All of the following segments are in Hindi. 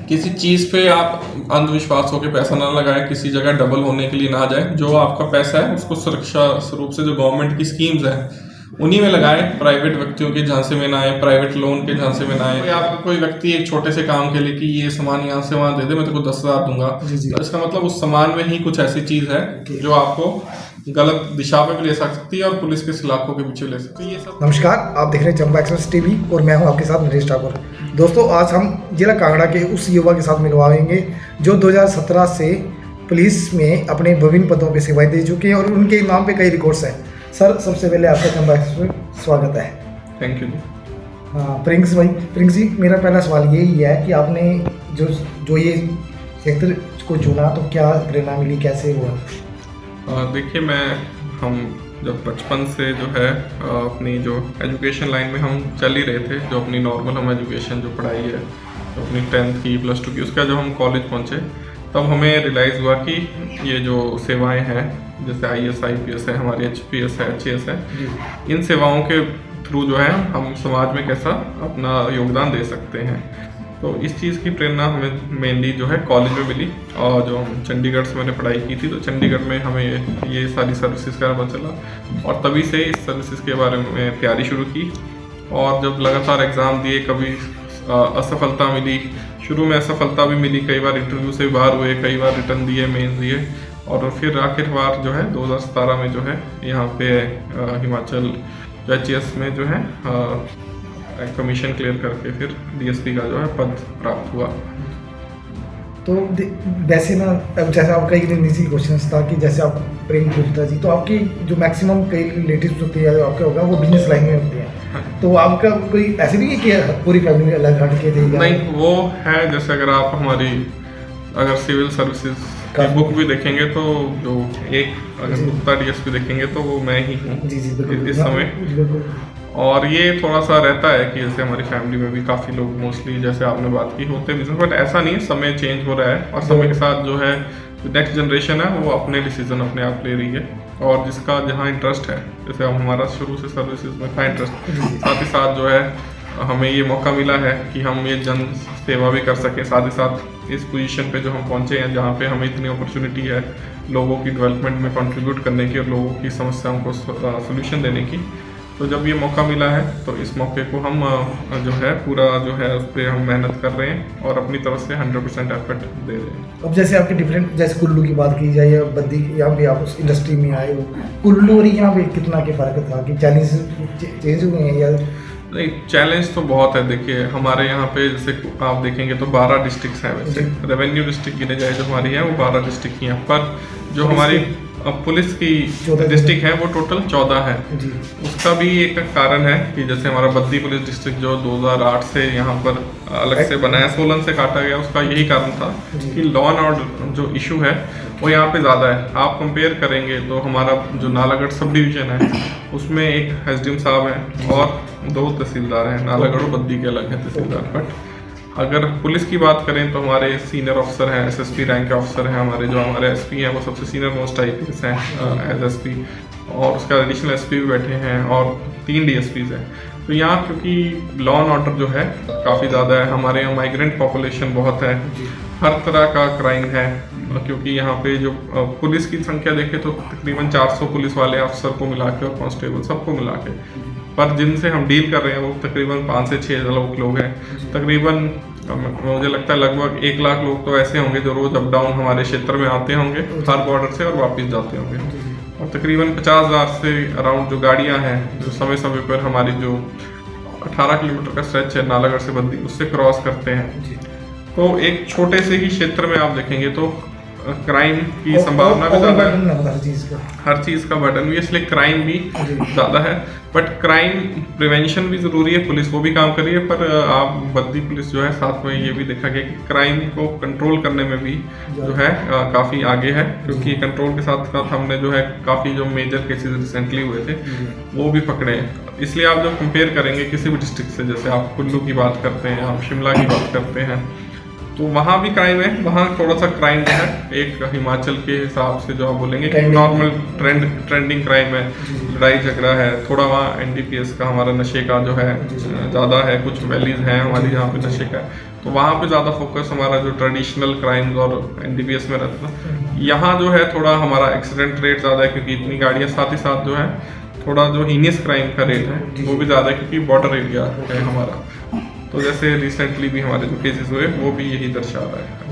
किसी चीज़ पे आप अंधविश्वास होकर पैसा ना लगाएं, किसी जगह डबल होने के लिए ना जाएं। जो आपका पैसा है उसको सुरक्षा स्वरूप से जो गवर्नमेंट की स्कीम्स हैं उन्हीं में लगाएं। प्राइवेट व्यक्तियों के झांसे में ना आए, प्राइवेट लोन के झांसे में ना आए। कोई आपको कोई व्यक्ति एक छोटे से काम के लिए कि ये सामान यहाँ से वहाँ दे दे, मैं तेरे को 10,000 दूंगा, तो इसका मतलब उस सामान में ही कुछ ऐसी चीज़ है जो आपको गलत दिशा पे भी ले सकती है और पुलिस के सलाखों के पीछे ले सकती है। ये सब नमस्कार, आप देख रहे हैं चंबा एक्सप्रेस टीवी और मैं हूं आपके साथ नरेश ठाकुर। दोस्तों, आज हम जिला कांगड़ा के उस युवा के साथ मिलवाएंगे जो 2017 से पुलिस में अपने विभिन्न पदों पे सेवाएं दे चुके हैं और उनके नाम पे कई रिकॉर्ड्स हैं। सर, सबसे पहले आपका चंबा एक्सप्रेस में स्वागत है। Thank you. हाँ, प्रिंस जी, मेरा पहला सवाल यही है कि आपने जो ये सेक्टर को चुना तो क्या प्रेरणा मिली, कैसे हुआ? देखिए, हम जब बचपन से जो है अपनी जो एजुकेशन लाइन में हम चल ही रहे थे, जो अपनी नॉर्मल हम एजुकेशन जो पढ़ाई है, तो अपनी 10th की +2 की, उसका जब हम कॉलेज पहुँचे तब हमें रियलाइज़ हुआ कि ये जो सेवाएं हैं जैसे IAS IPS है, हमारी HPS है, HAS है, इन सेवाओं के थ्रू जो है हम समाज में कैसा अपना योगदान दे सकते हैं। तो इस चीज़ की प्रेरणा हमें मेनली जो है कॉलेज में मिली। और जो हम चंडीगढ़ से मैंने पढ़ाई की थी, तो चंडीगढ़ में हमें ये सारी सर्विसेज का पता चला और तभी से इस सर्विसेज के बारे में तैयारी शुरू की। और जब लगातार एग्ज़ाम दिए, कभी असफलता मिली, शुरू में असफलता भी मिली, कई बार इंटरव्यू से बाहर हुए, कई बार रिटर्न दिए, मेंस दिए, और फिर आखिरकार जो है 2017 में जो है यहाँ पे हिमाचल HAS में जो है कमीशन क्लियर करके फिर DSP का जो है पद प्राप्त हुआ। तो वैसे ना, अब जैसे आपका एक निजी क्वेश्चन था कि जैसे आप प्रेम गुप्ता जी, तो आपकी जो मैक्सिमम कई रिलेटिव्स होते हैं आपके होगा वो बिजनेस लाइन में होते हैं, तो आपका कोई ऐसे नहीं है कि पूरी फैमिली अलग हट के देगा? नहीं, वो है जैसे अगर सिविल सर्विसेज का बुक भी देखेंगे तो जो अगर गुप्ता DSP देखेंगे तो वो मैं ही हूँ इस समय। और ये थोड़ा सा रहता है कि जैसे हमारी फैमिली में भी काफ़ी लोग मोस्टली, जैसे आपने बात की, होते बिजनेस, बट ऐसा नहीं है, समय चेंज हो रहा है और समय के साथ जो है नेक्स्ट जनरेशन है वो अपने डिसीजन अपने आप ले रही है। और जिसका जहाँ इंटरेस्ट है, जैसे अब हमारा शुरू से सर्विसेज में था इंटरेस्ट, साथ ही साथ जो है हमें ये मौका मिला है कि हम ये जन सेवा भी कर सकें, साथ ही साथ इस पोजीशन पे जो हम पहुँचे हैं जहाँ पे हमें इतनी अपॉर्चुनिटी है लोगों की डेवलपमेंट में कंट्रीब्यूट करने की और लोगों की समस्याओं को सोल्यूशन देने की। तो जब ये मौका मिला है तो इस मौके को हम जो है पूरा जो है उस पर हम मेहनत कर रहे हैं और अपनी तरफ से 100% एफर्ट दे रहे हैं। अब जैसे आपके डिफरेंट, जैसे कुल्लू की बात की जाए या बद्दी, यहाँ पे आप उस इंडस्ट्री में आए हो, कुल्लू और यहाँ पे कितना के फ़र्क था कि चैलेंज चेंज हुए हैं या नहीं? चैलेंज तो बहुत है। देखिए, हमारे यहाँ पे जैसे आप देखेंगे तो 12 डिस्ट्रिक्ट्स हैं, वैसे रेवेन्यू डिस्ट्रिक्ट गिने जाए जो हमारी है वो 12 डिस्ट्रिक्ट की हैं, पर जो हमारी पुलिस की डिस्ट्रिक्ट है वो टोटल 14 है। उसका भी एक कारण है कि जैसे हमारा बद्दी पुलिस डिस्ट्रिक्ट जो 2008 से यहाँ पर अलग से बनाया, सोलन से काटा गया, उसका यही कारण था कि लॉ एंड ऑर्डर जो इशू है वो यहाँ पे ज़्यादा है। आप कंपेयर करेंगे तो हमारा जो नालागढ़ सब डिवीज़न है उसमें एक SDM साहब हैं और 2 तहसीलदार हैं, नालागढ़ और बद्दी के अलग है तहसीलदार। बट अगर पुलिस की बात करें तो हमारे सीनियर ऑफिसर हैं, SSP रैंक के ऑफिसर हैं, हमारे SP हैं वो सबसे सीनियर मोस्ट IPS हैं एज SP, और उसका एडिशनल SP भी बैठे हैं और 3 DSPs हैं। तो यहाँ क्योंकि लॉ एंड ऑर्डर जो है काफ़ी ज़्यादा है, हमारे यहाँ माइग्रेंट पॉपुलेशन बहुत है, हर तरह का क्राइम है, क्योंकि यहाँ पे जो पुलिस की संख्या देखें तो तकरीबन 400 पुलिस वाले अफसर को मिला के और कांस्टेबल सबको मिला के, पर जिनसे हम डील कर रहे हैं वो तकरीबन 5 से 6 लोग हैं। तकरीबन मुझे लगता है लगभग 1 लाख लोग तो ऐसे होंगे जो रोज़ अप डाउन हमारे क्षेत्र में आते होंगे हर बॉर्डर से और वापस जाते होंगे, और तकरीबन 50,000 से अराउंड जो गाड़ियाँ हैं जो समय समय पर हमारी जो 18 किलोमीटर का स्ट्रेच है नालागढ़ से बद्दी उससे क्रॉस करते हैं। तो एक छोटे से ही क्षेत्र में आप देखेंगे तो क्राइम की संभावना भी ज़्यादा है, हर चीज़ का बर्डन भी, इसलिए क्राइम भी ज़्यादा है। बट क्राइम प्रिवेंशन भी ज़रूरी है, पुलिस वो भी काम कर रही है, पर आप बद्दी पुलिस जो है साथ में ये भी देखा गया कि क्राइम को कंट्रोल करने में भी जो है काफ़ी आगे है, क्योंकि कंट्रोल के साथ साथ हमने जो है काफ़ी जो मेजर केसेस रिसेंटली हुए थे वो भी पकड़े हैं। इसलिए आप जब कंपेयर करेंगे किसी भी डिस्ट्रिक्ट से, जैसे आप कुल्लू की बात करते हैं, आप शिमला की बात करते हैं, तो वहाँ भी क्राइम है, वहाँ थोड़ा सा क्राइम जो है एक हिमाचल के हिसाब से जो आप बोलेंगे नॉर्मल ट्रेंडिंग क्राइम है, लड़ाई झगड़ा है, थोड़ा वहाँ NDPS का हमारा नशे का जो है ज़्यादा है, कुछ वैलीज हैं हमारी जहाँ पे नशे का, तो वहाँ पे ज़्यादा फोकस हमारा जो ट्रेडिशनल क्राइम्स और NDPS में रहता है। यहाँ जो है थोड़ा हमारा एक्सीडेंट रेट ज़्यादा है, क्योंकि इतनी गाड़ियाँ, साथ ही साथ जो है थोड़ा जो हीनियस क्राइम का रेट है वो भी ज़्यादा है, क्योंकि बॉर्डर एरिया है हमारा। तो जैसे रिसेंटली भी हमारे जो केसेस हुए वो भी यही दर्शा रहा है।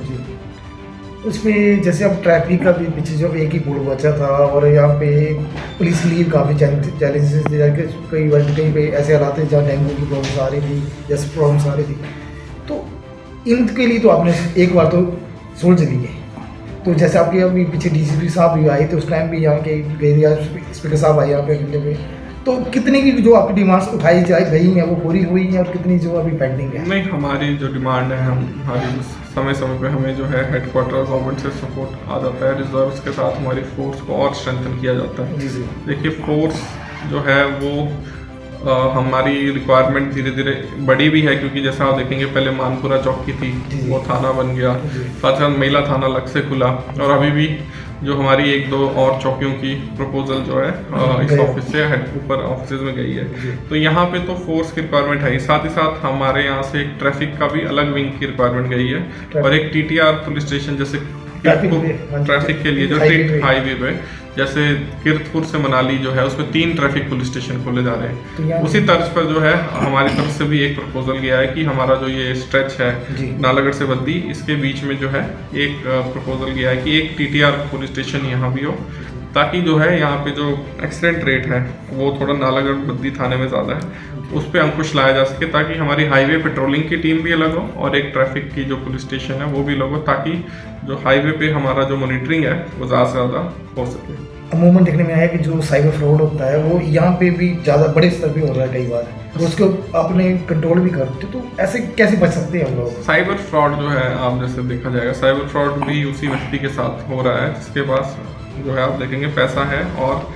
उसमें जैसे अब ट्रैफिक का भी पीछे जो एक ही पुल बचा था, और यहाँ पे पुलिस के लिए काफ़ी चैलेंजेस थे, जाके कई बार कहीं पे ऐसे हालात थे जहाँ डेंगू की प्रॉब्लम्स आ रही थी, जैसे प्रॉब्लम्स आ रही थी। तो इनके लिए तो आपने एक बार तो सुलझ लिए। तो जैसे आपके अभी पीछे DCP साहब भी आए थे, उस टाइम भी यहाँ के गए, स्पीकर साहब आए यहाँ पे मिलने में, तो कितनी की जो आपकी डिमांड्स उठाई जाए गई हैं वो पूरी हुई हैं, और कितनी जो अभी पेंडिंग है? नहीं, हमारी जो डिमांड है, हमारी समय समय पे हमें जो है हेडक्वार्टर गवर्नमेंट से सपोर्ट आ जाता है। रिजर्व्स के साथ हमारी फोर्स को और स्ट्रेंथन किया जाता है। जी जी। देखिए, फोर्स जो है वो हमारी रिक्वायरमेंट धीरे धीरे बड़ी भी है, क्योंकि जैसा आप देखेंगे पहले मानपुरा चौकी थी, वो थाना बन गया, साथ साथ महिला थाना अलग से खुला, और अभी भी जो हमारी 1-2 और चौकियों की प्रपोजल जो है इस ऑफिस से ऊपर ऑफिस में गई है। तो यहाँ पे तो फोर्स की रिक्वायरमेंट है ही, साथ ही साथ हमारे यहाँ से एक ट्रैफिक का भी अलग विंग की रिक्वायरमेंट गई है, और एक TTR पुलिस स्टेशन, जैसे ट्रैफिक के लिए जो हाईवे पे, जैसे कीरतपुर से मनाली जो है उसमें 3 ट्रैफिक पुलिस स्टेशन खोले जा रहे हैं। उसी तर्ज पर जो है हमारी तरफ से भी एक प्रपोजल गया है कि हमारा जो ये स्ट्रेच है नालागढ़ से बद्दी, इसके बीच में जो है एक प्रपोजल गया है कि एक TTR पुलिस स्टेशन यहाँ भी हो, ताकि जो है यहाँ पे जो एक्सीडेंट रेट है वो थोड़ा नालागढ़ बद्दी थाने में ज़्यादा है, उस पर अंकुश लाया जा सके, ताकि हमारी हाईवे पेट्रोलिंग की टीम भी अलग हो और एक ट्रैफिक की जो पुलिस स्टेशन है वो भी अलग हो, ताकि जो हाईवे पे हमारा जो मॉनिटरिंग है वो ज़्यादा से ज़्यादा हो सके। अमूमन देखने में आया कि जो साइबर फ्रॉड होता है वो यहाँ पे भी ज़्यादा बड़े स्तर पे हो रहा है कई बार, तो उसको अपने कंट्रोल भी करते, तो ऐसे कैसे बच सकते हैं हम लोग? साइबर फ्रॉड जो है, आप जैसे देखा जाएगा, साइबर फ्रॉड भी उसी व्यक्ति के साथ हो रहा है जिसके पास जो है आप देखेंगे पैसा है और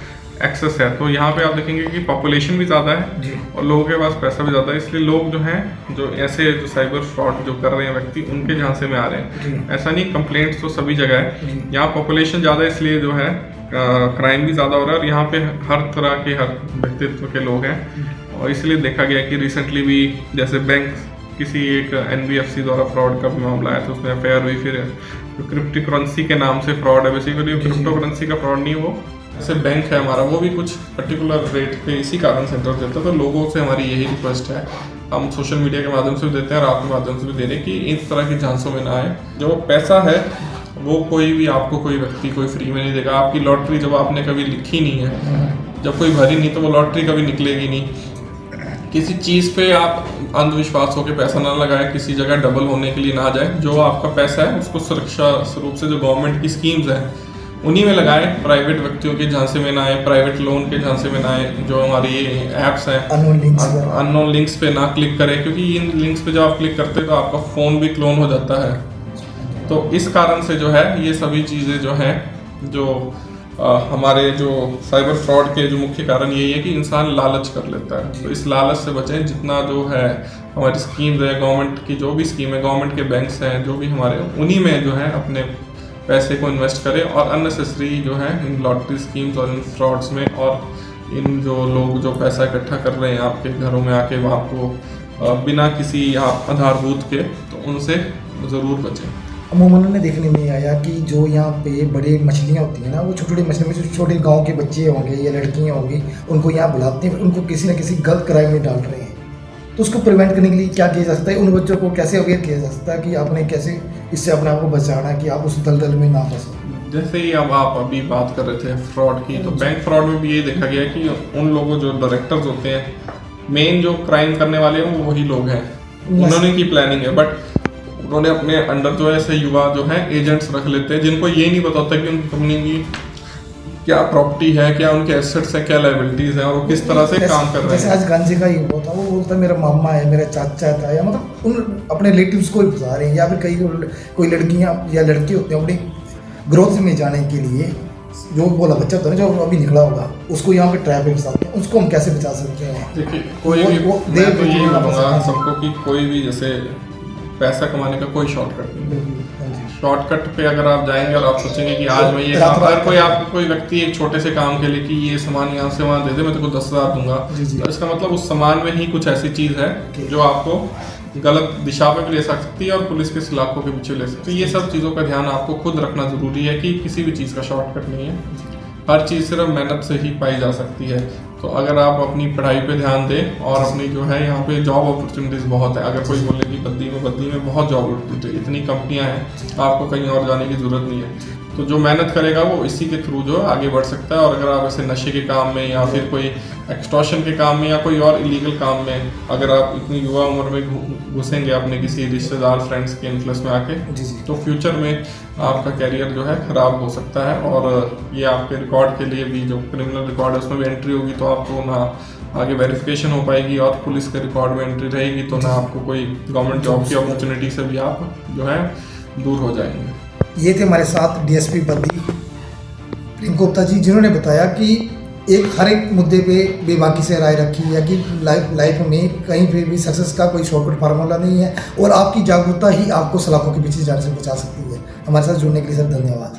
एक्सेस है। तो यहाँ पे आप देखेंगे कि पॉपुलेशन भी ज़्यादा है जी। और लोगों के पास पैसा भी ज़्यादा है, इसलिए लोग जो हैं जो ऐसे जो साइबर फ्रॉड जो कर रहे हैं व्यक्ति, उनके झांसे में आ रहे हैं। ऐसा नहीं, कंप्लेंट्स तो सभी जगह है, यहाँ पॉपुलेशन ज़्यादा है इसलिए जो है क्राइम भी ज़्यादा हो रहा है, और यहाँ पे हर तरह के हर व्यक्तित्व के लोग हैं, और इसलिए देखा गया कि रिसेंटली भी जैसे बैंक किसी एक NBFC द्वारा फ्रॉड का भी मामला आया था, उसमें FIR हुई। फिर जो क्रिप्टो करेंसी के नाम से फ्रॉड है, बेसिकली क्रिप्टो करेंसी का फ्रॉड नहीं, वो जैसे बैंक है हमारा, वो भी कुछ पर्टिकुलर रेट पे इसी कारण से इंटरेस्ट देता है। तो लोगों से हमारी यही रिक्वेस्ट है, हम सोशल मीडिया के माध्यम से भी देते हैं और आपके माध्यम से भी दे रहे हैं कि इस तरह के झांसों में ना आए। जो पैसा है वो कोई भी आपको कोई व्यक्ति कोई फ्री में नहीं देगा। आपकी लॉटरी जब आपने कभी लिखी नहीं है, जब कोई भरी नहीं, तो वो लॉटरी कभी निकलेगी नहीं। किसी चीज़ पे आप अंधविश्वास होकर पैसा ना लगाए, किसी जगह डबल होने के लिए ना जाए। जो आपका पैसा है उसको सुरक्षा स्वरूप से जो गवर्नमेंट की स्कीम्स हैं उन्हीं में लगाए, प्राइवेट व्यक्तियों के झांसे में ना आए, प्राइवेट लोन के झांसे में ना आए। जो हमारी ये ऐप्स हैं अननोन लिंक्स पे ना क्लिक करें, क्योंकि इन लिंक्स पे जब आप क्लिक करते हैं तो आपका फ़ोन भी क्लोन हो जाता है। तो इस कारण से जो है ये सभी चीज़ें जो हैं, जो हमारे जो साइबर फ्रॉड के जो मुख्य कारण यही है कि इंसान लालच कर लेता है। तो इस लालच से बचें। जितना जो है हमारी स्कीम्स है, गवर्नमेंट की जो भी स्कीम है, गवर्नमेंट के बैंक्स हैं जो भी हमारे, उन्हीं में जो है अपने पैसे को इन्वेस्ट करें, और अननेसेसरी जो है इन लॉटरी स्कीम्स और इन फ्रॉड्स में, और इन जो लोग जो पैसा इकट्ठा कर रहे हैं आपके घरों में आके आपको बिना किसी आधारभूत के, तो उनसे ज़रूर बचें। अमूमन ने देखने में आया कि जो यहाँ पे बड़ी मछलियाँ होती हैं ना, वो छोटी छोटी मछलियाँ में छोटे गांव के बच्चे होंगे या लड़कियाँ होंगी, उनको यहाँ बुलाते हैं, उनको किसी न किसी गलत क्राइम में डाल रहे हैं। तो उसको प्रिवेंट करने के लिए क्या किया जा सकता है? उन बच्चों को कैसे अवेयर किया जा सकता है कि आपने कैसे इससे अपने आप को बचाना, कि आप उस दलदल में ना फंसो? जैसे ही अब आप अभी बात कर रहे थे फ्रॉड की, तो बैंक फ्रॉड में भी ये देखा गया है कि उन लोगों जो डायरेक्टर्स होते हैं, मेन जो क्राइम करने वाले हैं वो वही लोग हैं। उन्होंने की प्लानिंग है, बट उन्होंने अपने अंडर जो है ऐसे युवा जो है एजेंट्स रख लेते हैं, जिनको ये नहीं पता होता कि उनकी कंपनी की क्या प्रॉपर्टी है, क्या उनके एसेट्स हैं, क्या लायबिलिटीज हैं, और वो किस तरह से काम कर रहे हैं। जैसे आज गांजे का ही हुआ था, वो बोलता है मेरा मामा है, मेरा चाचा था, या मतलब उन अपने रिलेटिव्स को ही फंसा रहे हैं, या फिर कई कोई लड़कियां या लड़के होते हैं अपनी ग्रोथ में जाने के लिए, जो बोला बच्चा होता है ना, जो अभी निकला होगा, उसको यहाँ पे ट्रैप में फंसाते हैं। उसको हम कैसे बचा सकते हैं? देखिए, कोई भी मैं तो यही बोलूँगा सबको कि कोई भी जैसे पैसा कमाने का कोई शॉर्टकट नहीं। शॉर्टकट पे अगर आप जाएंगे और आप सोचेंगे कि आज मैं ये काम, अगर कोई व्यक्ति एक छोटे से काम के लिए कि ये सामान यहाँ से वहाँ दे दे, मैं तेरे को 10,000 दूंगा, तो इसका मतलब उस सामान में ही कुछ ऐसी चीज़ है जो आपको गलत दिशा पे भी ले सकती है और पुलिस के सलाखों के पीछे ले सकती है। ये सब चीज़ों का ध्यान आपको खुद रखना ज़रूरी है कि किसी भी चीज़ का शॉर्टकट नहीं है, हर चीज़ सिर्फ मेहनत से ही पाई जा सकती है। तो अगर आप अपनी पढ़ाई पे ध्यान दें और अपनी जो है यहाँ पे जॉब अपॉर्चुनिटीज़ बहुत है। अगर कोई बोले कि बद्दी में बहुत जॉब अपॉर्चुनिटी, इतनी कंपनियाँ हैं, आपको कहीं और जाने की ज़रूरत नहीं है। तो जो मेहनत करेगा वो इसी के थ्रू जो है आगे बढ़ सकता है। और अगर आप ऐसे नशे के काम में या फिर कोई एक्सटॉर्शन के काम में या कोई और इलीगल काम में अगर आप इतनी युवा उम्र में घुसेंगे अपने किसी रिश्तेदार फ्रेंड्स के इन्फ्लुएंस में आके, तो फ्यूचर में आपका कैरियर जो है ख़राब हो सकता है। और ये आपके रिकॉर्ड के लिए भी, जो क्रिमिनल रिकॉर्ड है उसमें भी एंट्री होगी तो आपको ना आगे वेरिफिकेशन हो पाएगी, और पुलिस के रिकॉर्ड में एंट्री रहेगी तो ना आपको कोई गवर्नमेंट जॉब की अपॉर्चुनिटी से भी आप जो है दूर हो जाएंगे। ये थे हमारे साथ डीएसपी बद्दी प्रेम गुप्ता जी, जिन्होंने बताया कि हर एक मुद्दे पे बेबाकी से राय रखी है कि लाइफ में कहीं पे भी सक्सेस का कोई शॉर्टकट फार्मूला नहीं है और आपकी जागरूकता ही आपको सलाखों के पीछे जाने से बचा सकती है। हमारे साथ जुड़ने के लिए सर धन्यवाद।